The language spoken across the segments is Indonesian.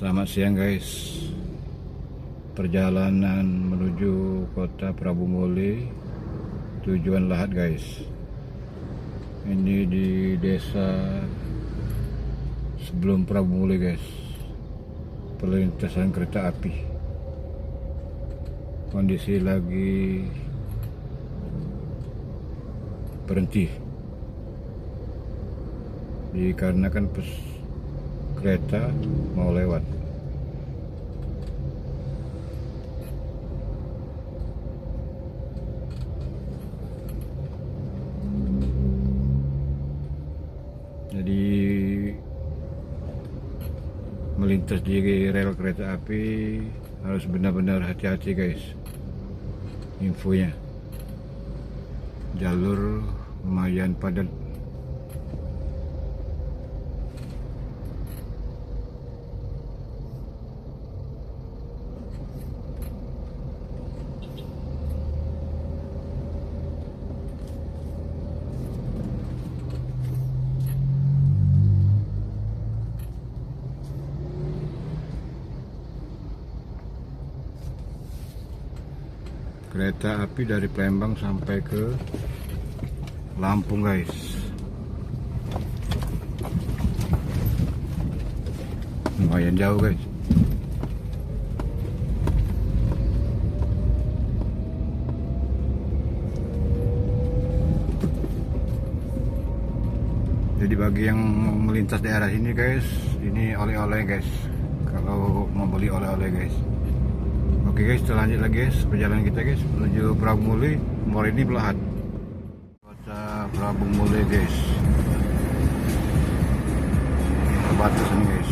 Selamat siang guys. Perjalanan menuju kota Prabu Muli, tujuan Lahat guys. Ini di desa sebelum Prabu Muli guys, perlintasan kereta api. Kondisi lagi berhenti dikarenakan kereta mau lewat. Jadi melintas di rel kereta api harus benar-benar hati-hati guys. Infonya, jalur lumayan padat. Kereta api dari Palembang sampai ke Lampung guys. Lumayan jauh guys. Jadi bagi yang melintas daerah ini guys, ini oleh-oleh guys. Kalau mau beli oleh-oleh guys. Oke guys, kita lanjut lagi guys perjalanan kita guys menuju Prabu Muli. Morini Belahat, kota Prabu Muli guys. Batas ini guys.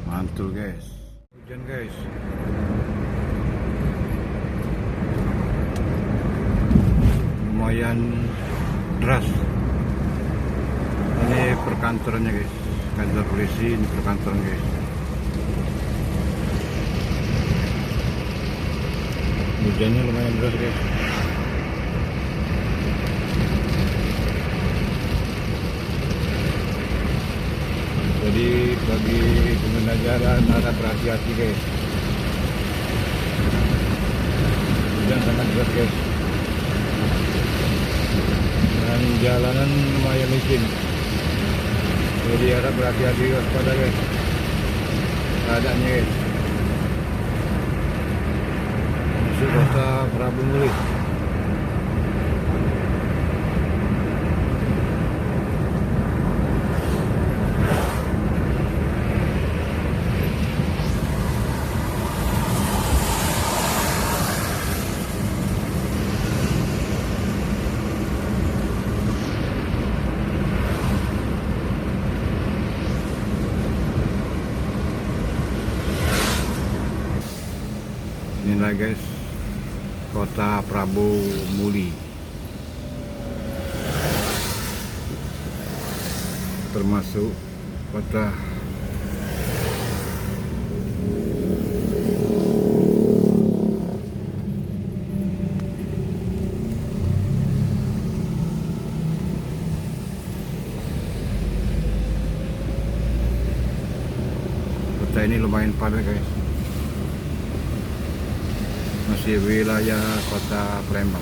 Mantul guys. Hujan guys. Lumayan deras. Ini perkantorannya guys, kantor polisi. Ini perkantoran guys. Hujannya lumayan deras guys. Jadi bagi pengguna jalan harap berhati-hati guys. Hujan sangat deras guys. Dan jalanan lumayan licin. Jadi harap berhati-hati waspada guys. Keadaannya guys. Masuk kota Prabu Muli. Inilah guys, kota Prabu Muli. Termasuk kota ini lumayan padat guys. Masih wilayah kota Palembang.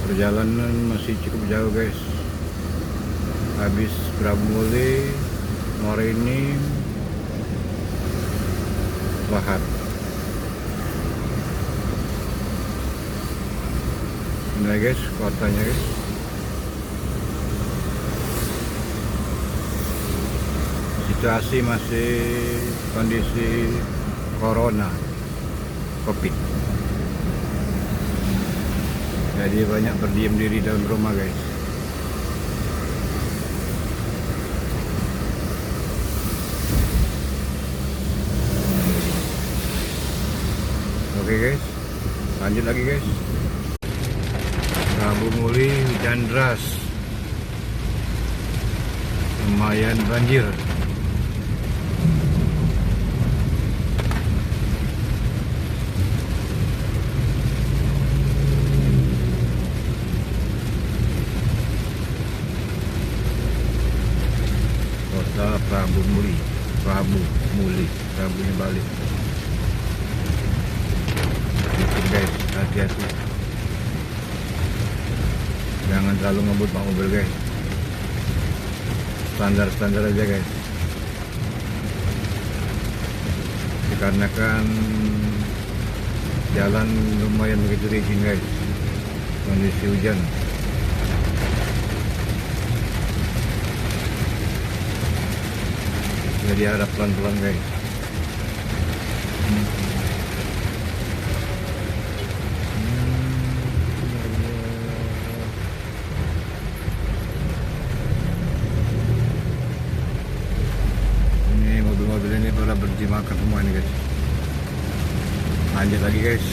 Perjalanan masih cukup jauh guys. Habis Prabu Muli, Morini, Lahat. Ini guys kotanya guys. Situasi masih kondisi corona, COVID. Jadi banyak berdiam diri dalam rumah guys. Oke guys, lanjut lagi guys. Rabu Muli hujan deras, lumayan banjir. Kota Prabu Muli, Prabunya balik. Hati-hati guys, hati-hati. Jangan terlalu ngebut pak mobil guys. Standar aja guys. Dikarenakan jalan lumayan begitu licin guys. Kondisi hujan. Jadi harap pelan-pelan guys. Ini mobil-mobil ini pada berhenti makan semua ini guys. Lanjut lagi guys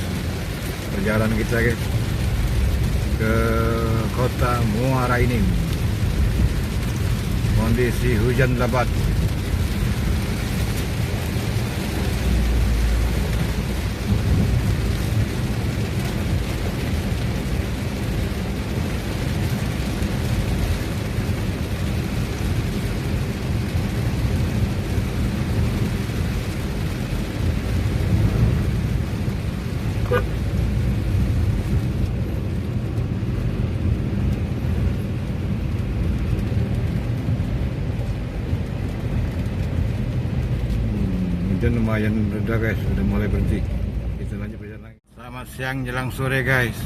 perjalanan kita guys ke kota Muara Enim. Kondisi hujan lebat. Hujan lumayan reda guys, udah mulai berhenti. Kita lanjut perjalanan. Selamat siang jelang sore guys.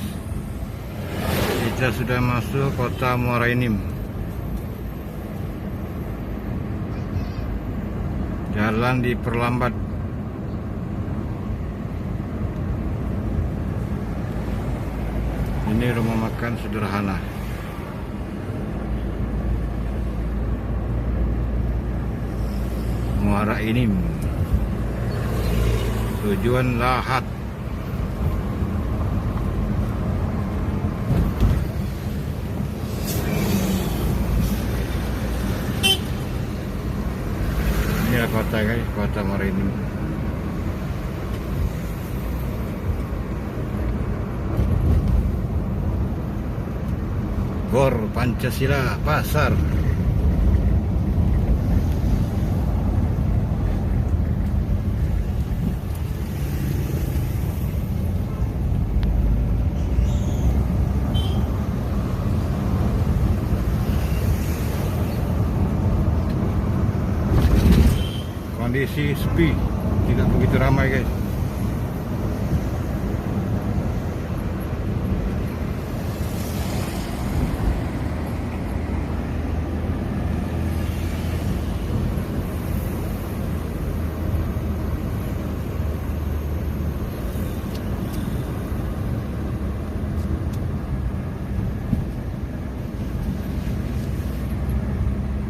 Kita sudah masuk kota Muara Enim. Jalan diperlambat. Ini rumah makan sederhana. Muara Enim. Tujuan Lahat. Inilah kota guys, kota Muara Enim. Gor Pancasila Pasar. Kondisi sepi, tidak begitu ramai guys.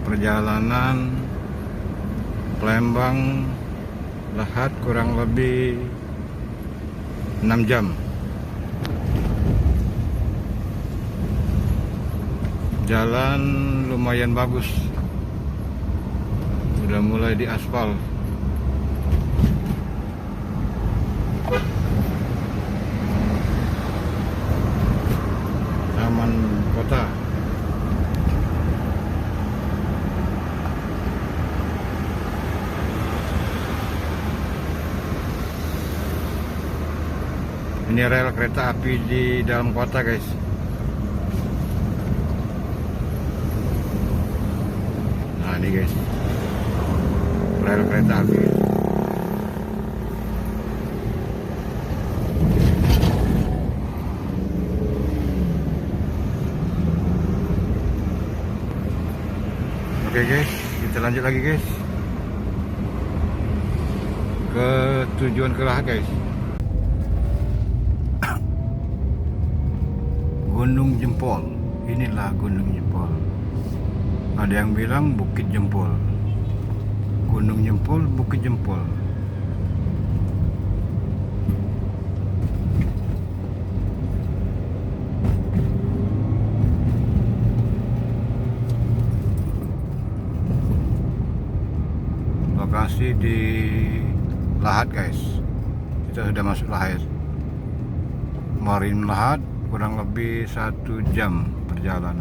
Perjalanan Palembang Lahat kurang lebih 6 jam. Jalan lumayan bagus, udah mulai diaspal. Taman kota. Ini rel kereta api di dalam kota guys. Nah ini guys, rel kereta api. Oke guys, kita lanjut lagi guys ke tujuan ke Lahat guys. Gunung Jempol. Inilah Gunung Jempol. Ada yang bilang Bukit Jempol. Gunung Jempol, Bukit Jempol. lokasi di Lahat guys. Kita sudah masuk Lahat. Marin Lahat kurang lebih 1 jam perjalanan.